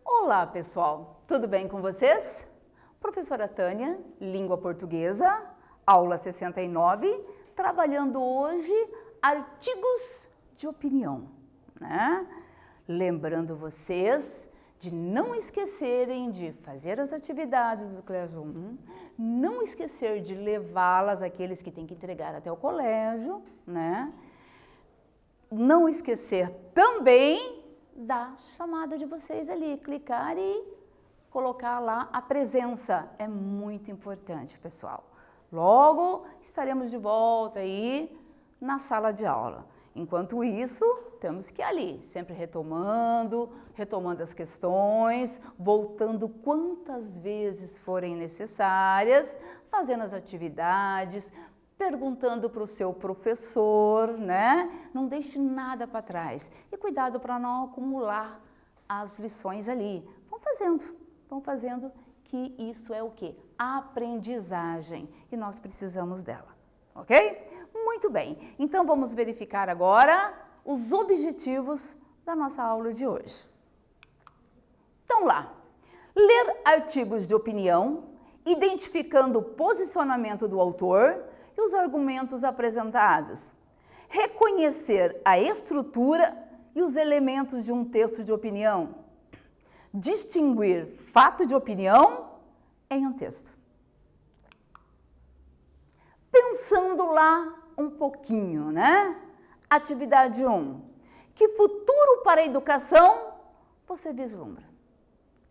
Olá, pessoal! Tudo bem com vocês? Professora Tânia, Língua Portuguesa, aula 69, trabalhando hoje artigos de opinião, né? Lembrando vocês de não esquecerem de fazer as atividades do colégio 1, não esquecer de levá-las àqueles que têm que entregar até o colégio, né? Não esquecer também da chamada de vocês ali, clicar e colocar lá a presença. É muito importante, pessoal. Logo estaremos de volta aí na sala de aula. Enquanto isso, temos que ir ali, sempre retomando as questões, voltando quantas vezes forem necessárias, fazendo as atividades, perguntando para o seu professor, né? Não deixe nada para trás. E cuidado para não acumular as lições ali. Vão fazendo que isso é o quê? Aprendizagem. E nós precisamos dela, ok? Muito bem. Então vamos verificar agora os objetivos da nossa aula de hoje. Então lá, ler artigos de opinião, identificando o posicionamento do autor e os argumentos apresentados. Reconhecer a estrutura e os elementos de um texto de opinião. Distinguir fato de opinião em um texto. Pensando lá um pouquinho, né? Atividade 1. Que futuro para a educação você vislumbra?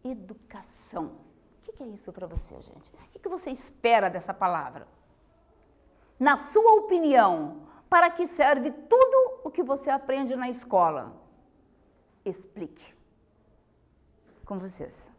Educação. O que é isso para você, gente? O que você espera dessa palavra? Na sua opinião, para que serve tudo o que você aprende na escola? Explique. Com vocês.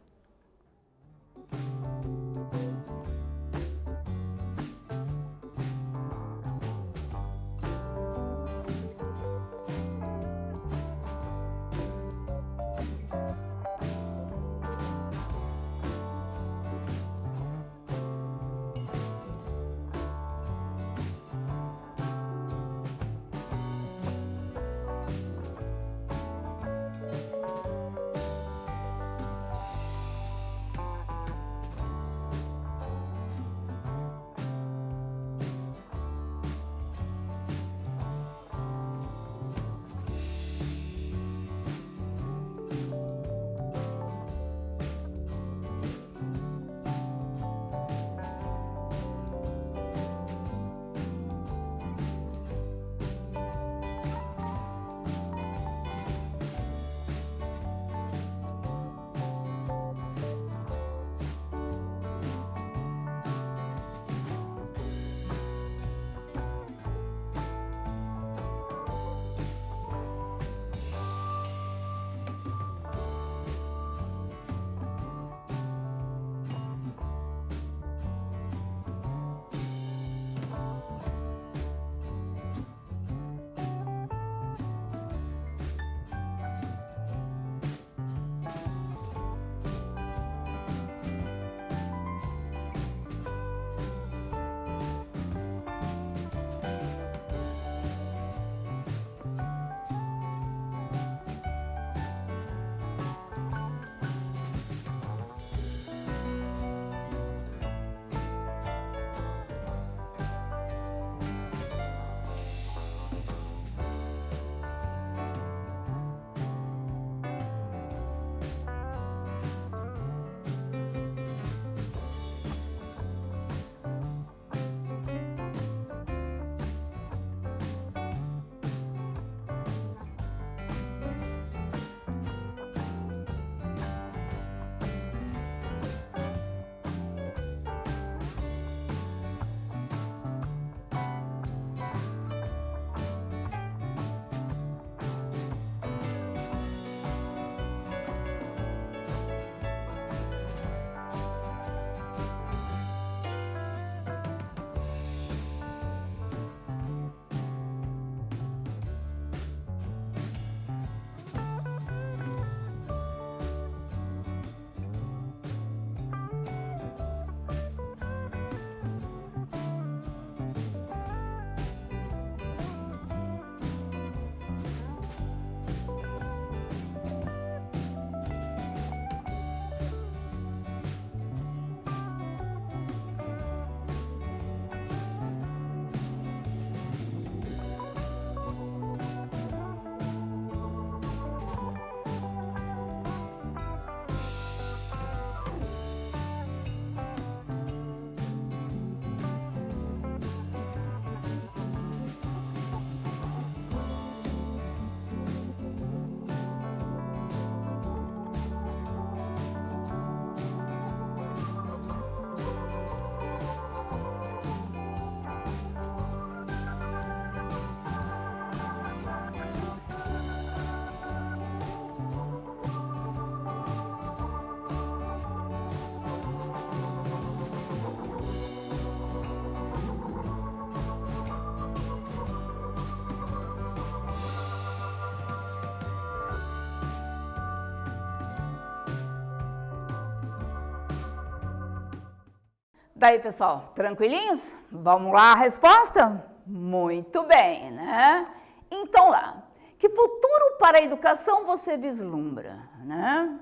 Daí, pessoal, tranquilinhos? Vamos lá a resposta? Muito bem, né? Então lá, que futuro para a educação você vislumbra, né?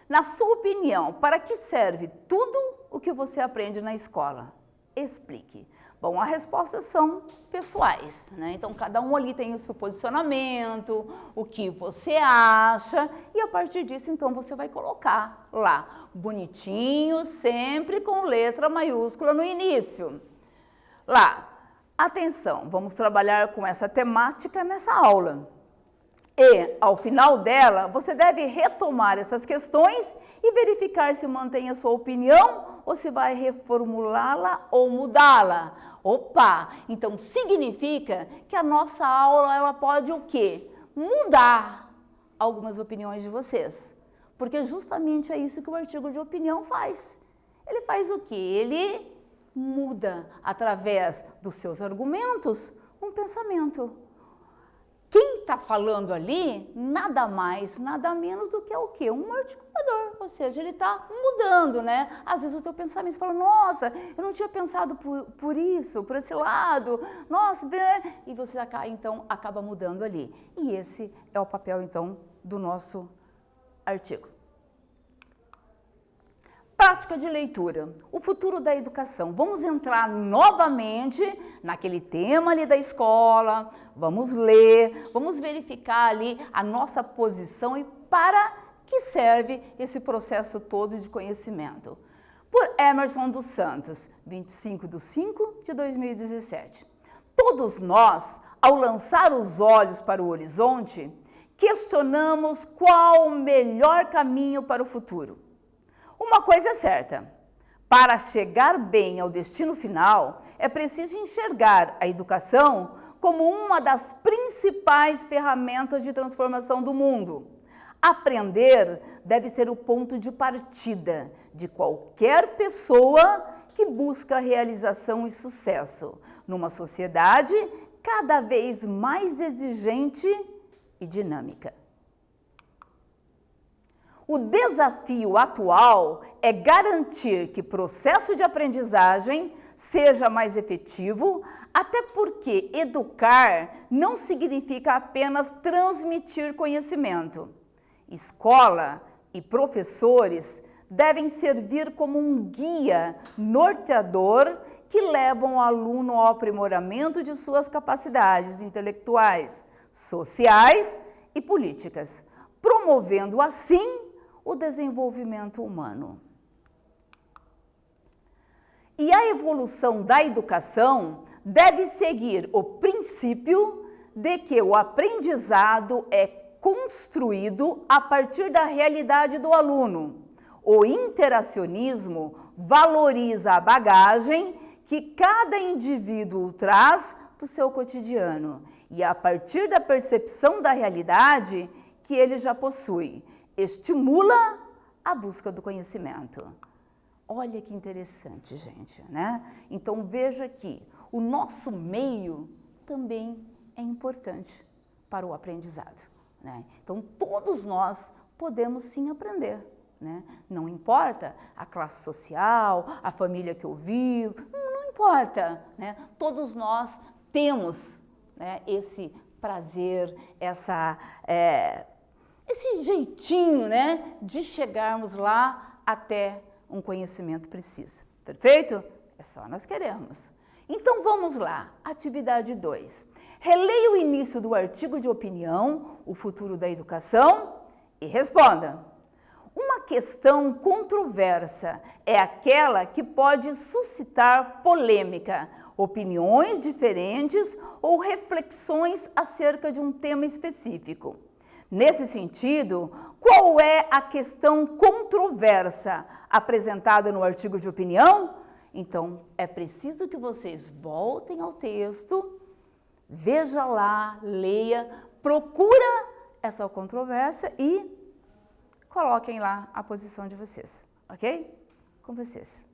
Na sua opinião, para que serve tudo o que você aprende na escola? Explique. Bom, as respostas são pessoais, né? Então, cada um ali tem o seu posicionamento, o que você acha, e a partir disso, então, você vai colocar lá, bonitinho, sempre com letra maiúscula no início. Lá, atenção, vamos trabalhar com essa temática nessa aula. E, ao final dela, você deve retomar essas questões e verificar se mantém a sua opinião ou se vai reformulá-la ou mudá-la. Opa! Então, significa que a nossa aula ela pode o quê? Mudar algumas opiniões de vocês. Porque justamente é isso que o artigo de opinião faz. Ele faz o quê? Ele muda, através dos seus argumentos, um pensamento. Quem está falando ali, nada mais, nada menos do que o quê? Um articulador, ou seja, ele está mudando, né? Às vezes o teu pensamento você fala, nossa, eu não tinha pensado por isso, por esse lado, nossa, e você então acaba mudando ali. E esse é o papel, então, do nosso artigo. Prática de leitura, o futuro da educação. Vamos entrar novamente naquele tema ali da escola, vamos ler, vamos verificar ali a nossa posição e para que serve esse processo todo de conhecimento. Por Emerson dos Santos, 25/5/2017. Todos nós, ao lançar os olhos para o horizonte, questionamos qual o melhor caminho para o futuro. Uma coisa é certa, para chegar bem ao destino final, é preciso enxergar a educação como uma das principais ferramentas de transformação do mundo. Aprender deve ser o ponto de partida de qualquer pessoa que busca realização e sucesso numa sociedade cada vez mais exigente e dinâmica. O desafio atual é garantir que o processo de aprendizagem seja mais efetivo, até porque educar não significa apenas transmitir conhecimento. Escola e professores devem servir como um guia norteador que levam o aluno ao aprimoramento de suas capacidades intelectuais, sociais e políticas, promovendo assim o desenvolvimento humano. E a evolução da educação deve seguir o princípio de que o aprendizado é construído a partir da realidade do aluno. O interacionismo valoriza a bagagem que cada indivíduo traz do seu cotidiano e a partir da percepção da realidade que ele já possui, estimula a busca do conhecimento. Olha que interessante, gente, né? Então veja que o nosso meio também é importante para o aprendizado, né? Então todos nós podemos sim aprender, né? Não importa a classe social, a família que eu vivo, não importa, né? Todos nós temos, né, esse prazer, esse jeitinho, né, de chegarmos lá até um conhecimento preciso. Perfeito? É só nós queremos. Então vamos lá, atividade 2. Releia o início do artigo de opinião, o futuro da educação, e responda. Uma questão controversa é aquela que pode suscitar polêmica, opiniões diferentes ou reflexões acerca de um tema específico. Nesse sentido, qual é a questão controversa apresentada no artigo de opinião? Então, é preciso que vocês voltem ao texto, veja lá, leia, procura essa controvérsia e coloquem lá a posição de vocês, ok? Com vocês.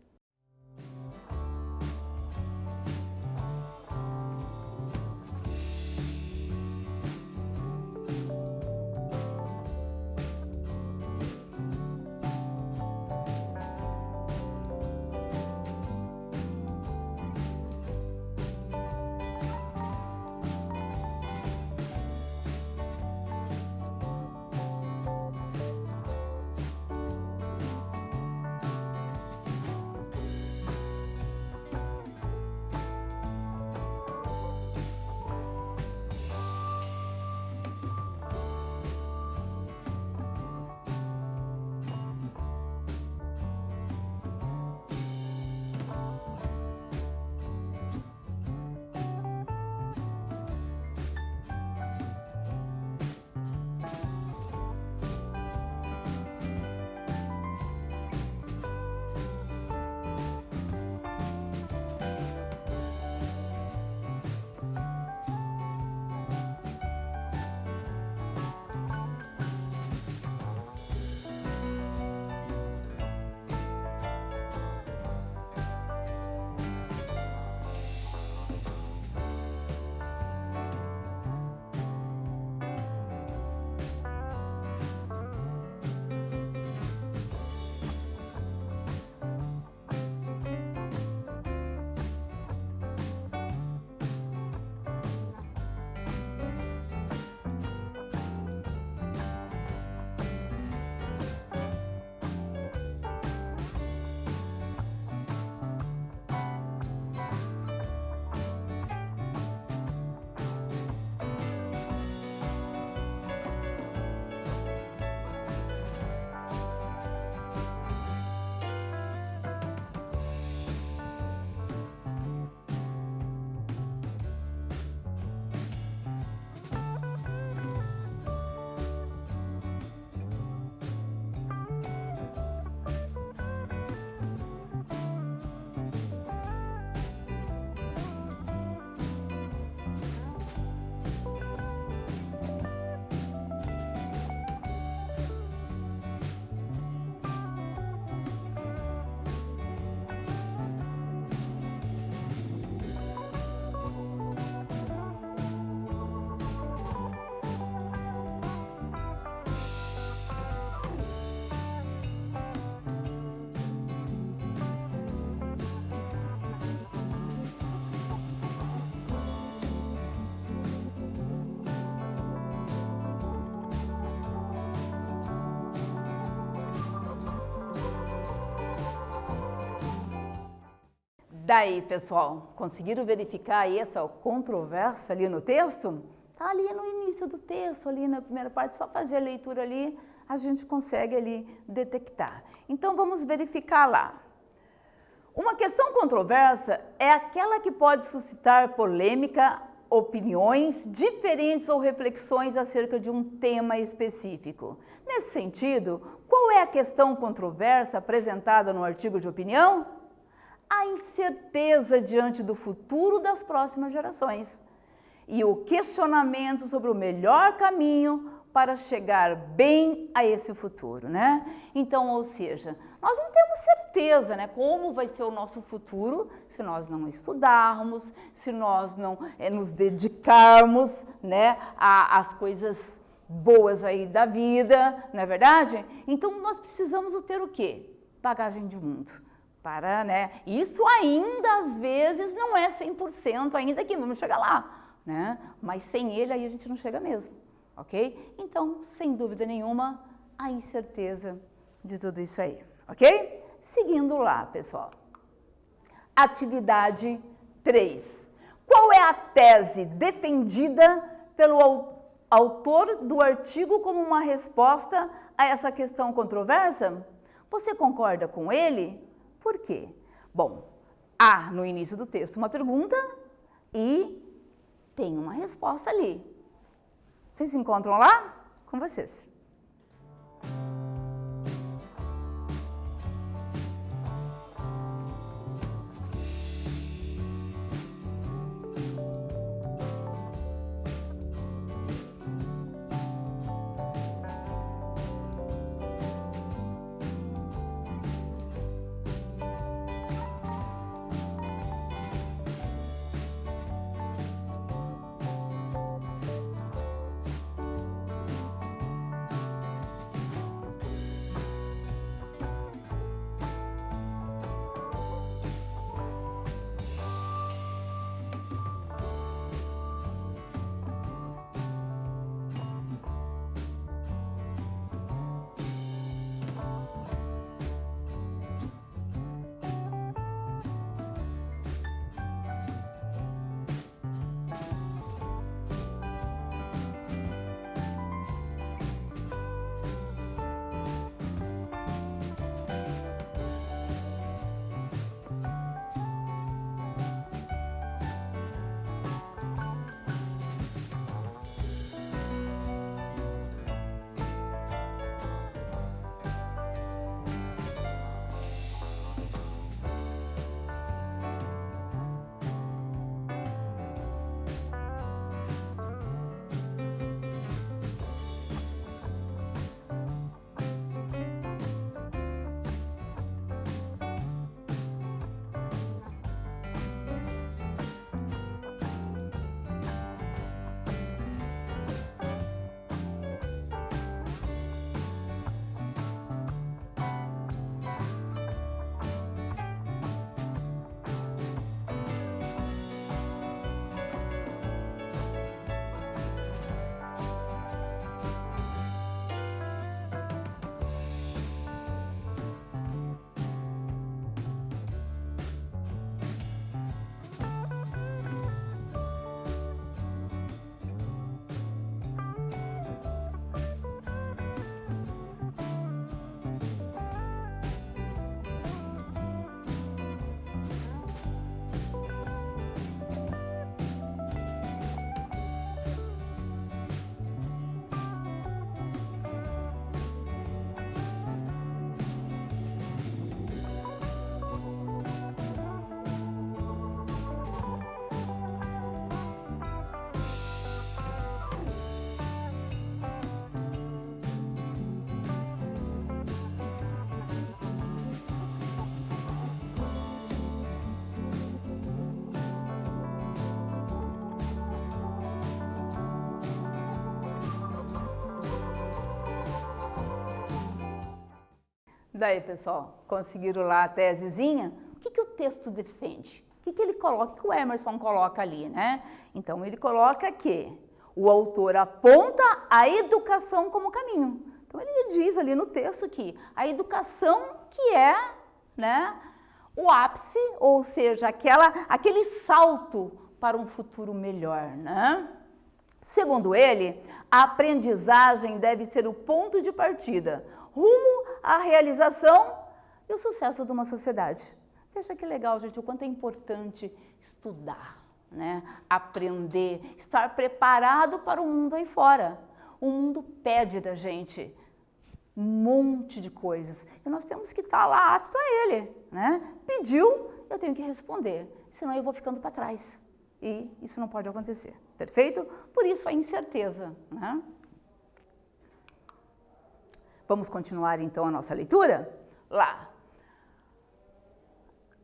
Daí, pessoal, conseguiram verificar aí essa controvérsia ali no texto? Tá ali no início do texto, ali na primeira parte, só fazer a leitura ali, a gente consegue ali detectar. Então, vamos verificar lá. Uma questão controversa é aquela que pode suscitar polêmica, opiniões diferentes ou reflexões acerca de um tema específico. Nesse sentido, qual é a questão controversa apresentada no artigo de opinião? A incerteza diante do futuro das próximas gerações e o questionamento sobre o melhor caminho para chegar bem a esse futuro, né? Então, ou seja, nós não temos certeza, né, como vai ser o nosso futuro se nós não estudarmos, se nós não nos dedicarmos, né, às coisas boas aí da vida, não é verdade? Então, nós precisamos ter o quê? Bagagem de mundo. Para, né? Isso ainda às vezes não é 100%, ainda que vamos chegar lá, né? Mas sem ele aí a gente não chega mesmo, ok? Então, sem dúvida nenhuma, a incerteza de tudo isso aí, ok? Seguindo lá, pessoal. Atividade 3. Qual é a tese defendida pelo autor do artigo como uma resposta a essa questão controversa? Você concorda com ele? Por quê? Bom, há no início do texto uma pergunta e tem uma resposta ali. Vocês se encontram lá? Com vocês. Daí, pessoal, conseguiram lá a tesezinha? O que o texto defende? O que ele coloca? O que o Emerson coloca ali, né? Então, ele coloca que o autor aponta a educação como caminho. Então, ele diz ali no texto que a educação que é, né, o ápice, ou seja, aquele salto para um futuro melhor, né? Segundo ele, a aprendizagem deve ser o ponto de partida, rumo à realização e o sucesso de uma sociedade. Veja que legal, gente, o quanto é importante estudar, né? Aprender, estar preparado para o mundo aí fora. O mundo pede da gente um monte de coisas e nós temos que estar lá apto a ele, né? Pediu, eu tenho que responder, senão eu vou ficando para trás e isso não pode acontecer, perfeito? Por isso a incerteza, né? Vamos continuar então a nossa leitura? Lá.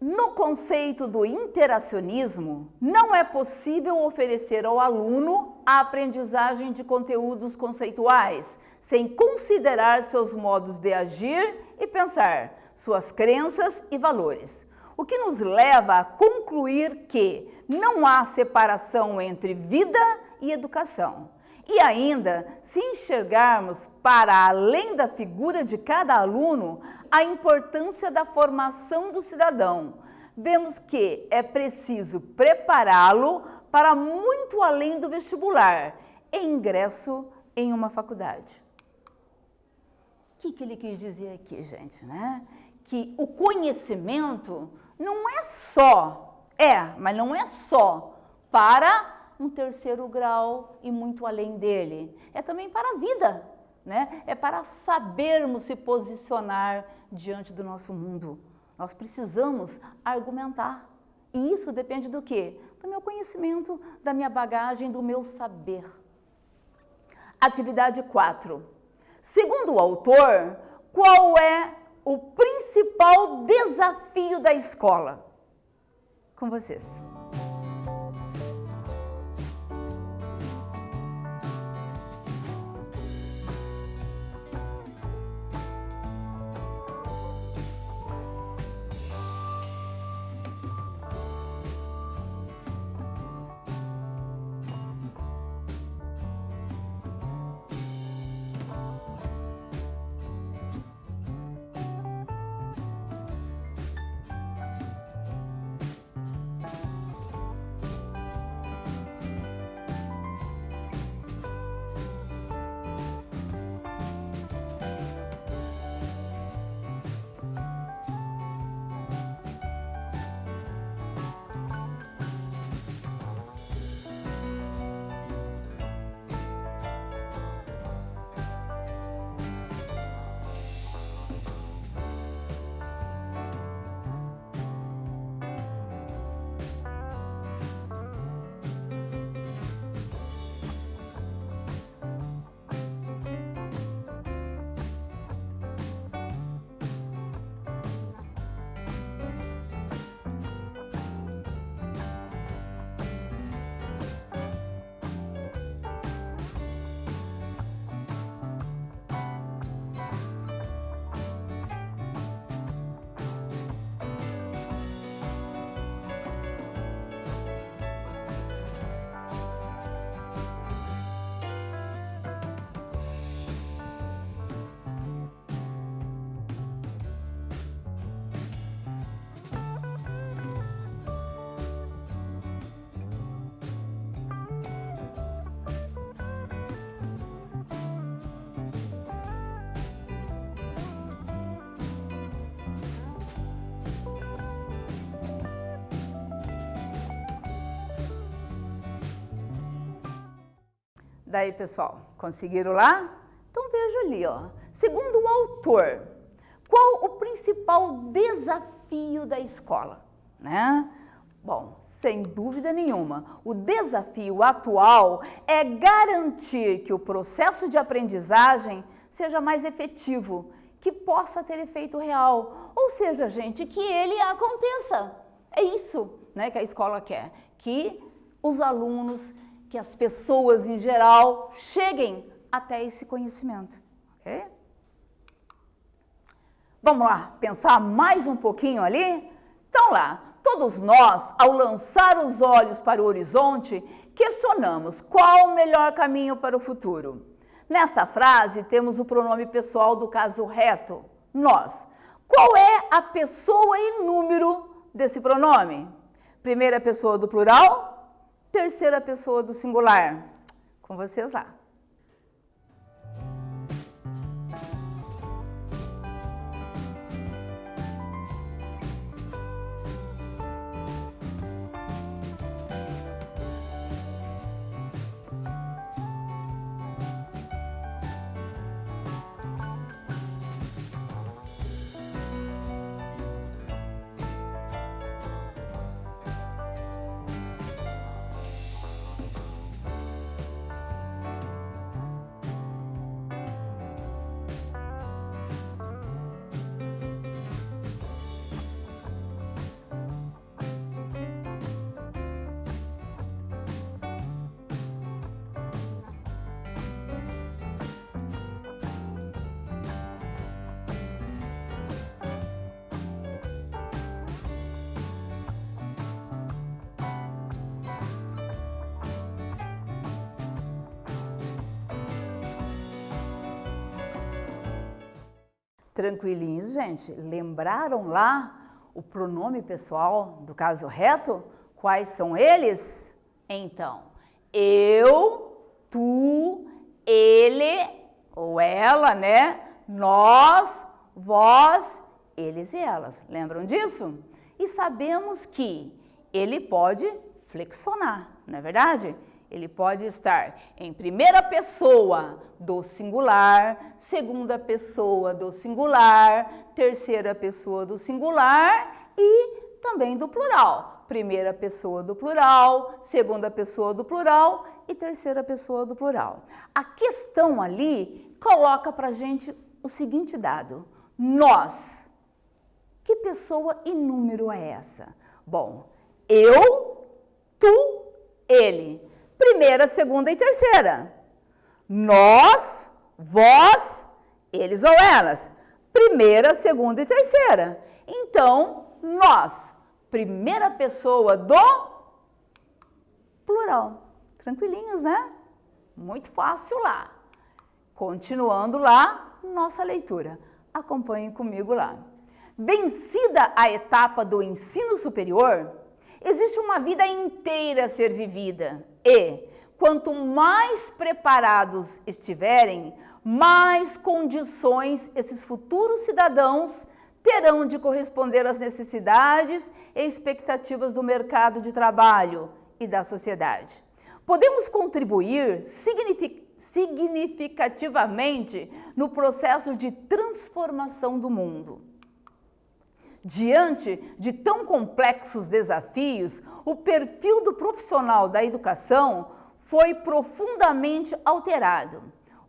No conceito do interacionismo, não é possível oferecer ao aluno a aprendizagem de conteúdos conceituais, sem considerar seus modos de agir e pensar, suas crenças e valores. O que nos leva a concluir que não há separação entre vida e educação. E ainda, se enxergarmos para além da figura de cada aluno, a importância da formação do cidadão, vemos que é preciso prepará-lo para muito além do vestibular e ingresso em uma faculdade. O que ele quis dizer aqui, gente, né? Que o conhecimento não é só, mas não é só para um terceiro grau e muito além dele. É também para a vida, né? É para sabermos se posicionar diante do nosso mundo. Nós precisamos argumentar. E isso depende do quê? Do meu conhecimento, da minha bagagem, do meu saber. Atividade 4. Segundo o autor, qual é o principal desafio da escola? Com vocês. Daí, pessoal, conseguiram lá? Então veja ali, ó. Segundo o autor, qual o principal desafio da escola, né? Bom, sem dúvida nenhuma, o desafio atual é garantir que o processo de aprendizagem seja mais efetivo, que possa ter efeito real, ou seja, gente, que ele aconteça. É isso, né, que a escola quer, que os alunos, que as pessoas em geral cheguem até esse conhecimento, ok? Vamos lá, pensar mais um pouquinho ali? Então lá, todos nós, ao lançar os olhos para o horizonte, questionamos qual o melhor caminho para o futuro. Nessa frase temos o pronome pessoal do caso reto, nós. Qual é a pessoa e número desse pronome? Primeira pessoa do plural, terceira pessoa do singular. Com vocês lá. Tranquilinhos, gente? Lembraram lá o pronome pessoal do caso reto? Quais são eles? Então, eu, tu, ele ou ela, né? Nós, vós, eles e elas. Lembram disso? E sabemos que ele pode flexionar, não é verdade? Ele pode estar em primeira pessoa do singular, segunda pessoa do singular, terceira pessoa do singular e também do plural. Primeira pessoa do plural, segunda pessoa do plural e terceira pessoa do plural. A questão ali coloca pra gente o seguinte dado: nós. Que pessoa e número é essa? Bom, eu, tu, ele. Primeira, segunda e terceira. Nós, vós, eles ou elas. Primeira, segunda e terceira. Então, nós. Primeira pessoa do plural. Tranquilinhos, né? Muito fácil lá. Continuando lá, nossa leitura. Acompanhem comigo lá. Vencida a etapa do ensino superior, existe uma vida inteira a ser vivida e, quanto mais preparados estiverem, mais condições esses futuros cidadãos terão de corresponder às necessidades e expectativas do mercado de trabalho e da sociedade. Podemos contribuir significativamente no processo de transformação do mundo. Diante de tão complexos desafios, o perfil do profissional da educação foi profundamente alterado.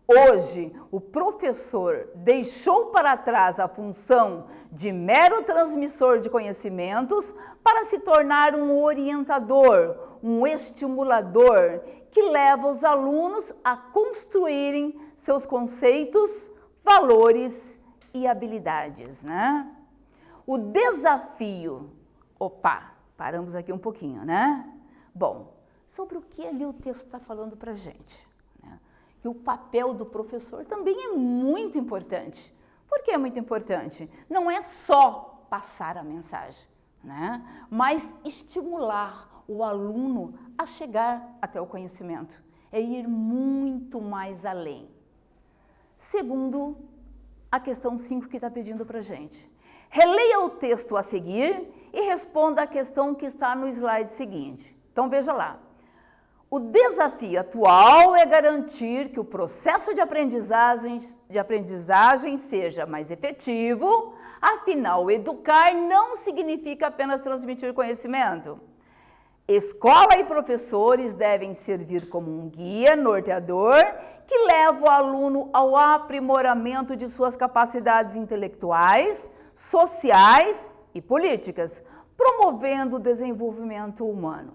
Hoje, o professor deixou para trás a função de mero transmissor de conhecimentos para se tornar um orientador, um estimulador que leva os alunos a construírem seus conceitos, valores e habilidades, né? O desafio, paramos aqui um pouquinho, né? Bom, sobre o que ali o texto está falando para a gente, né? Que o papel do professor também é muito importante. Por que é muito importante? Não é só passar a mensagem, né? Mas estimular o aluno a chegar até o conhecimento, é ir muito mais além. Segundo, a questão 5 que está pedindo para a gente. Releia o texto a seguir e responda a questão que está no slide seguinte. Então, veja lá. O desafio atual é garantir que o processo de aprendizagem seja mais efetivo, afinal, educar não significa apenas transmitir conhecimento. Escola e professores devem servir como um guia norteador que leva o aluno ao aprimoramento de suas capacidades intelectuais, sociais e políticas, promovendo o desenvolvimento humano.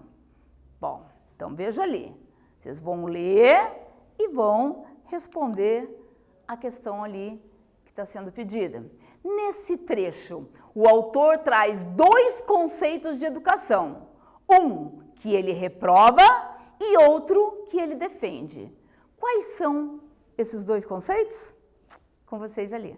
Bom, então veja ali, vocês vão ler e vão responder a questão ali que está sendo pedida. Nesse trecho, o autor traz 2 conceitos de educação. Um que ele reprova e outro que ele defende. Quais são esses 2 conceitos? Com vocês ali.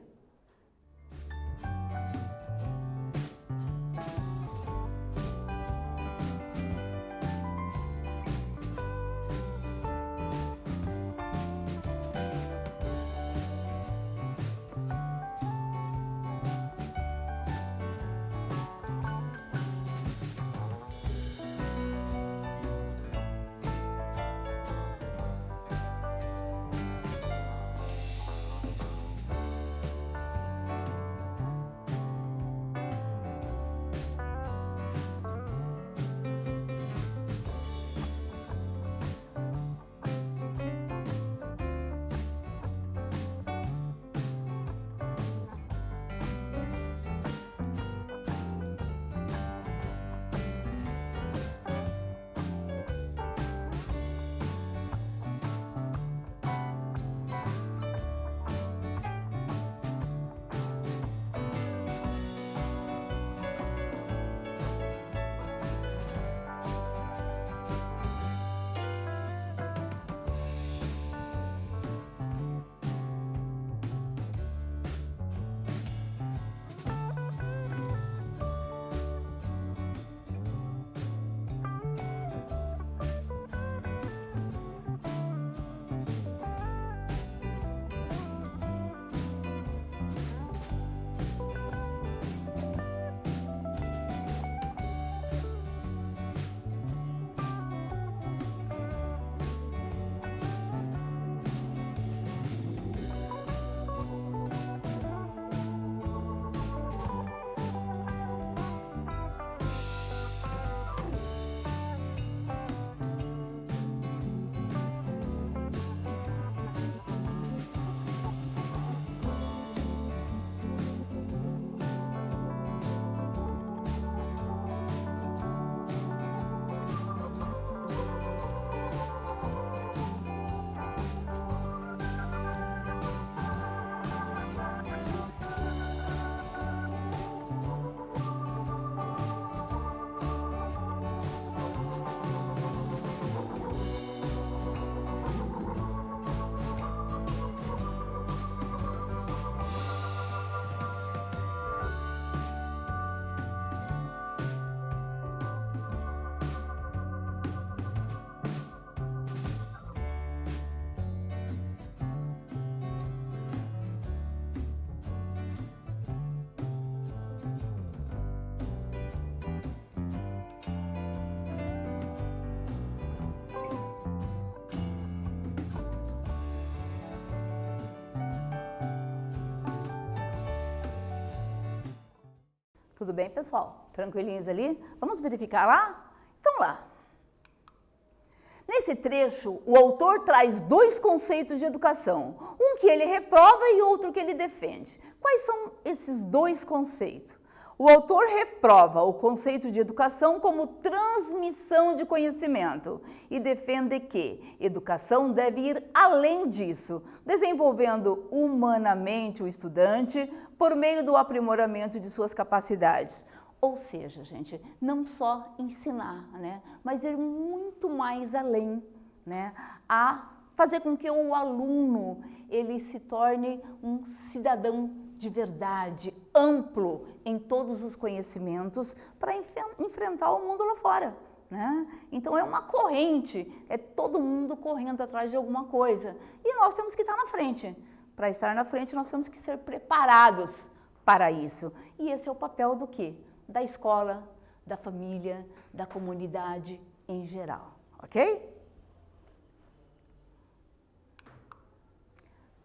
Tudo bem, pessoal? Tranquilinhos ali? Vamos verificar lá? Então lá. Nesse trecho, o autor traz dois conceitos de educação, um que ele reprova e outro que ele defende. Quais são esses dois conceitos? O autor reprova o conceito de educação como transmissão de conhecimento e defende que educação deve ir além disso, desenvolvendo humanamente o estudante por meio do aprimoramento de suas capacidades. Ou seja, gente, não só ensinar, né, mas ir muito mais além, né, a fazer com que o aluno ele se torne um cidadão de verdade, amplo em todos os conhecimentos para enfrentar o mundo lá fora, né? Então é uma corrente, é todo mundo correndo atrás de alguma coisa e nós temos que estar na frente. Para estar na frente nós temos que ser preparados para isso. E esse é o papel do quê? Da escola, da família, da comunidade em geral, ok?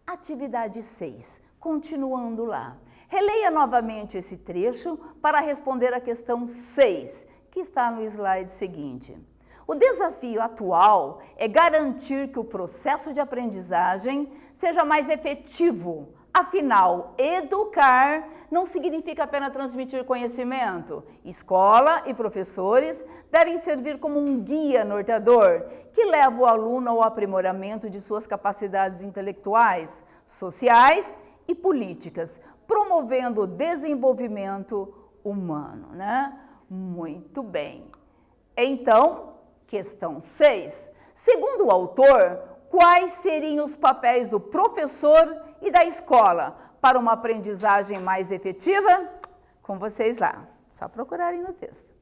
Atividade 6, continuando lá. Releia novamente esse trecho para responder a questão 6, que está no slide seguinte. O desafio atual é garantir que o processo de aprendizagem seja mais efetivo. Afinal, educar não significa apenas transmitir conhecimento. Escola e professores devem servir como um guia norteador que leva o aluno ao aprimoramento de suas capacidades intelectuais, sociais e políticas, promovendo o desenvolvimento humano, né? Muito bem. Então, questão 6. Segundo o autor, quais seriam os papéis do professor e da escola para uma aprendizagem mais efetiva? Com vocês lá, só procurarem no texto.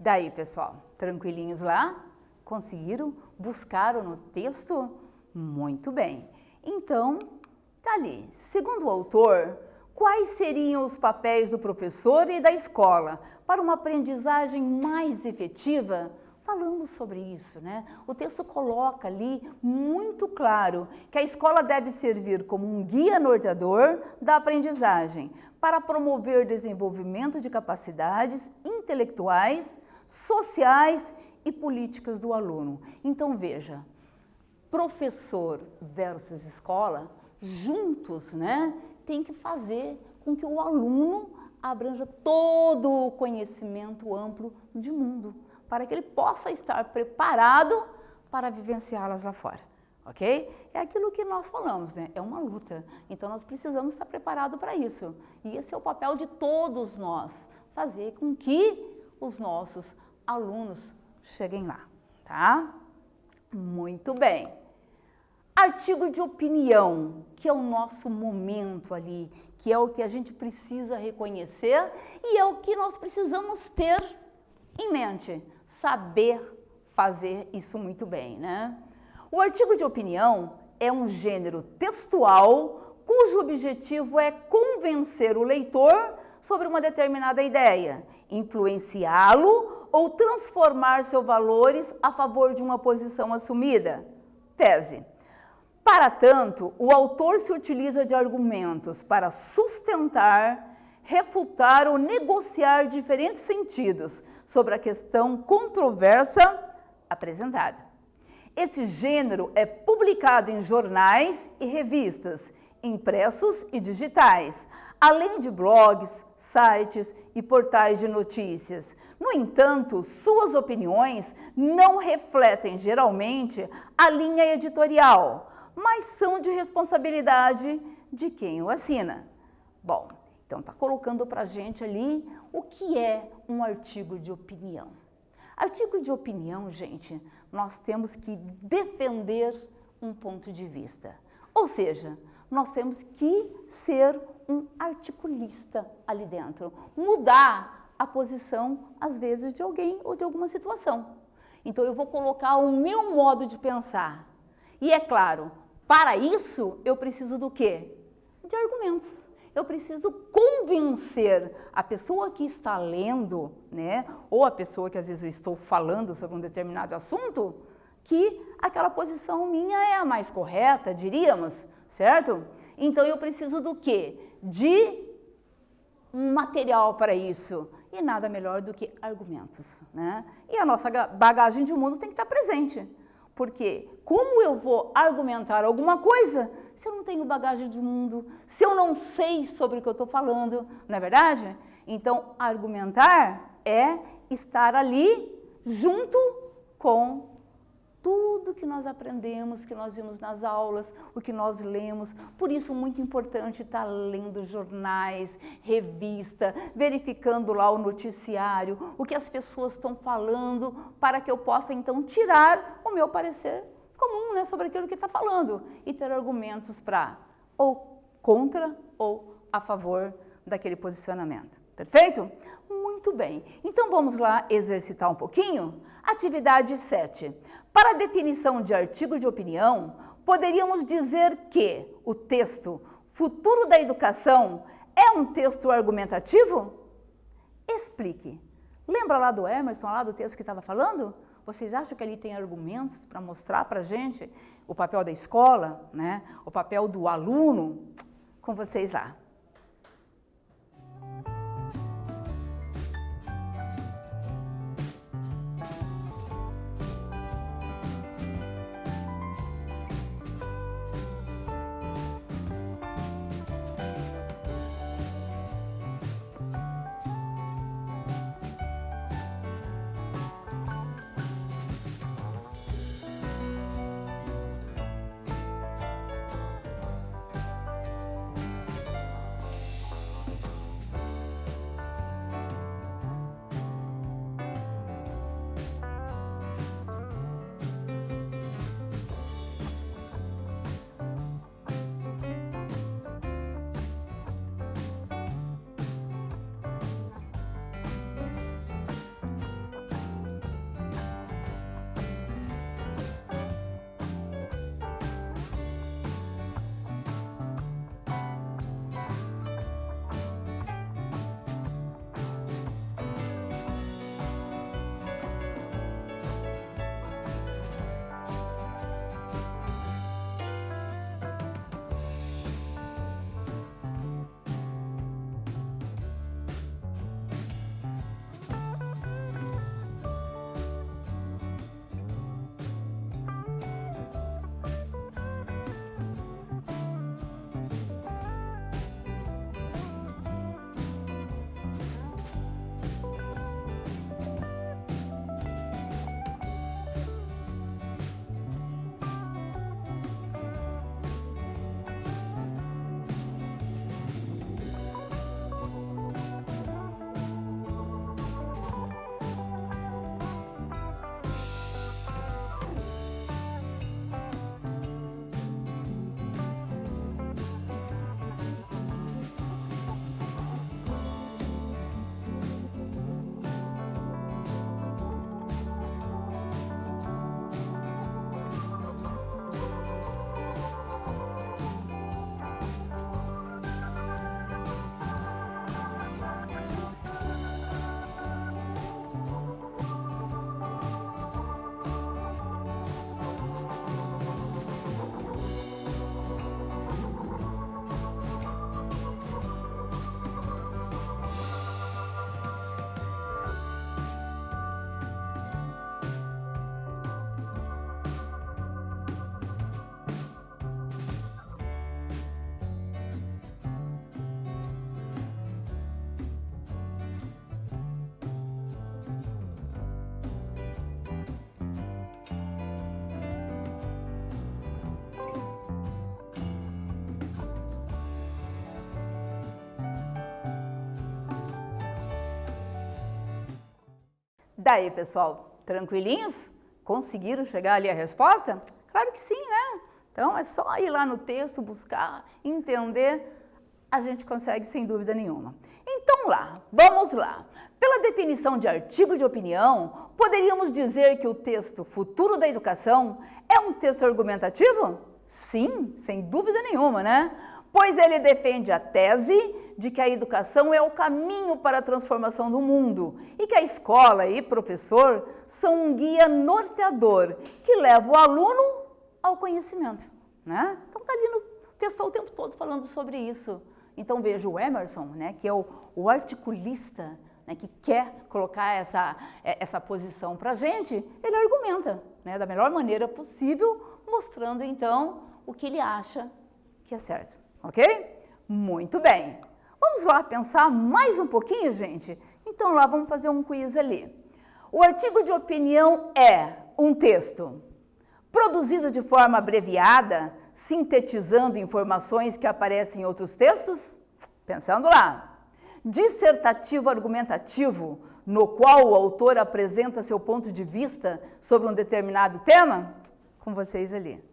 Daí, pessoal, tranquilinhos lá? Conseguiram? Buscaram no texto? Muito bem. Então, tá ali. Segundo o autor, quais seriam os papéis do professor e da escola para uma aprendizagem mais efetiva? Falamos sobre isso, né? O texto coloca ali muito claro que a escola deve servir como um guia norteador da aprendizagem para promover desenvolvimento de capacidades intelectuais, sociais e políticas do aluno. Então, veja, professor versus escola, juntos, né, tem que fazer com que o aluno abranja todo o conhecimento amplo de mundo, para que ele possa estar preparado para vivenciá-las lá fora, ok? É aquilo que nós falamos, né? É uma luta, então nós precisamos estar preparados para isso. E esse é o papel de todos nós, fazer com que os nossos alunos cheguem lá, tá? Muito bem. Artigo de opinião, que é o nosso momento ali, que é o que a gente precisa reconhecer e é o que nós precisamos ter em mente, saber fazer isso muito bem, né? O artigo de opinião é um gênero textual cujo objetivo é convencer o leitor sobre uma determinada ideia, influenciá-lo ou transformar seus valores a favor de uma posição assumida. Tese. Para tanto, o autor se utiliza de argumentos para sustentar, refutar ou negociar diferentes sentidos sobre a questão controversa apresentada. Esse gênero é publicado em jornais e revistas, impressos e digitais, além de blogs, sites e portais de notícias. No entanto, suas opiniões não refletem geralmente a linha editorial, mas são de responsabilidade de quem o assina. Bom, então está colocando para a gente ali o que é um artigo de opinião. Artigo de opinião, gente, nós temos que defender um ponto de vista. Ou seja, nós temos que ser um articulista ali dentro, mudar a posição, às vezes, de alguém ou de alguma situação. Então, eu vou colocar o meu modo de pensar. E é claro, para isso, eu preciso do quê? De argumentos. Eu preciso convencer a pessoa que está lendo, né, ou a pessoa que às vezes eu estou falando sobre um determinado assunto, que aquela posição minha é a mais correta, diríamos, certo? Então eu preciso do quê? De material para isso. E nada melhor do que argumentos, né? E a nossa bagagem de mundo tem que estar presente. Porque como eu vou argumentar alguma coisa se eu não tenho bagagem de mundo, se eu não sei sobre o que eu estou falando, não é verdade? Então, argumentar é estar ali junto com tudo que nós aprendemos, que nós vimos nas aulas, o que nós lemos. Por isso, muito importante estar lendo jornais, revista, verificando lá o noticiário, o que as pessoas estão falando, para que eu possa, então, tirar o meu parecer comum, né, sobre aquilo que está falando e ter argumentos para ou contra ou a favor daquele posicionamento. Perfeito? Muito bem. Então, vamos lá exercitar um pouquinho? Atividade 7. Para a definição de artigo de opinião, poderíamos dizer que o texto Futuro da Educação é um texto argumentativo? Explique. Lembra lá do Emerson, lá do texto que estava falando? Vocês acham que ali tem argumentos para mostrar para a gente o papel da escola, né? O papel do aluno? Com vocês lá. Daí, pessoal, tranquilinhos? Conseguiram chegar ali a resposta? Claro que sim, né? Então, é só ir lá no texto, buscar, entender, a gente consegue sem dúvida nenhuma. Então, vamos lá. Pela definição de artigo de opinião, poderíamos dizer que o texto Futuro da Educação é um texto argumentativo? Sim, sem dúvida nenhuma, né? Pois ele defende a tese de que a educação é o caminho para a transformação do mundo e que a escola e professor são um guia norteador que leva o aluno ao conhecimento, né? Então tá ali no texto o tempo todo falando sobre isso. Então veja o Emerson, né, que é o articulista, né, que quer colocar essa posição para a gente, ele argumenta, né, da melhor maneira possível, mostrando então o que ele acha que é certo. Ok? Muito bem. Vamos lá pensar mais um pouquinho, gente? Então lá vamos fazer um quiz ali. O artigo de opinião é um texto produzido de forma abreviada, sintetizando informações que aparecem em outros textos? Pensando lá. Dissertativo argumentativo, no qual o autor apresenta seu ponto de vista sobre um determinado tema? Com vocês ali.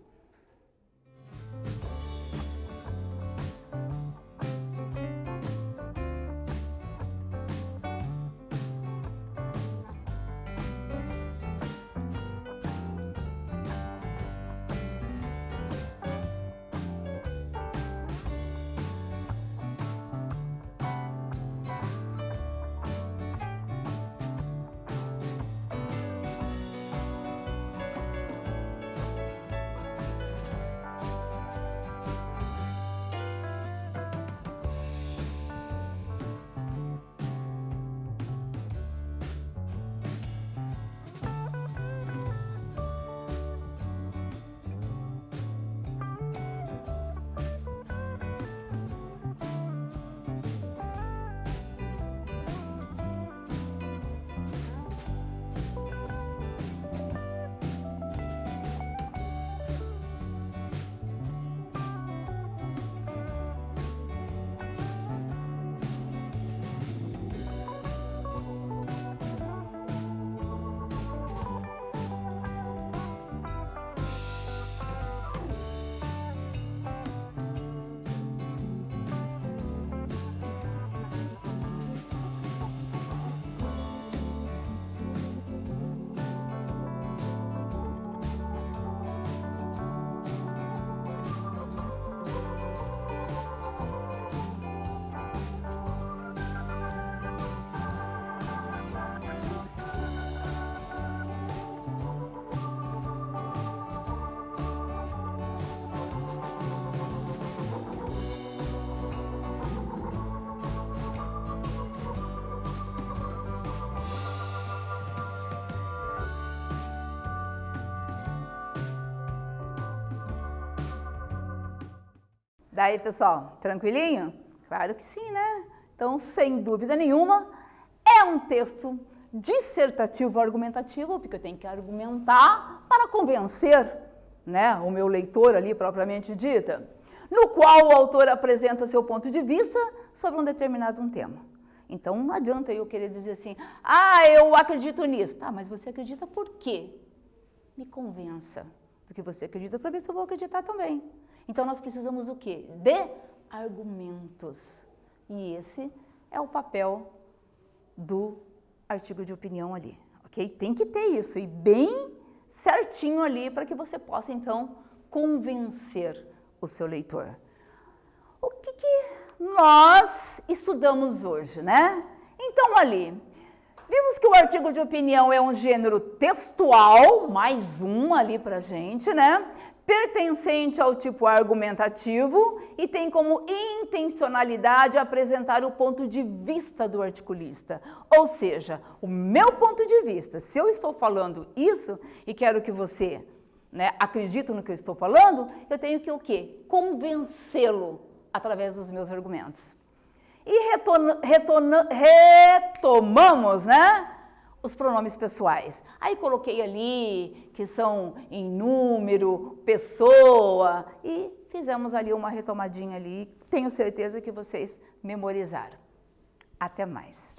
Daí, pessoal, tranquilinho? Claro que sim, né? Então, sem dúvida nenhuma, é um texto dissertativo argumentativo, porque eu tenho que argumentar para convencer, né, o meu leitor ali, propriamente dita, no qual o autor apresenta seu ponto de vista sobre um determinado tema. Então, não adianta eu querer dizer assim, eu acredito nisso. Tá, mas você acredita por quê? Me convença do que você acredita para ver se eu vou acreditar também. Então, nós precisamos do quê? De argumentos. E esse é o papel do artigo de opinião ali, ok? Tem que ter isso, e bem certinho ali, para que você possa, então, convencer o seu leitor. O que nós estudamos hoje, né? Então, ali, vimos que o artigo de opinião é um gênero textual, mais um ali pra gente, né? Pertencente ao tipo argumentativo e tem como intencionalidade apresentar o ponto de vista do articulista. Ou seja, o meu ponto de vista, se eu estou falando isso e quero que você, né, acredite no que eu estou falando, eu tenho que o quê? Convencê-lo através dos meus argumentos. E retomamos, né? Os pronomes pessoais. Aí coloquei ali que são em número, pessoa, e fizemos ali uma retomadinha ali. Tenho certeza que vocês memorizaram. Até mais.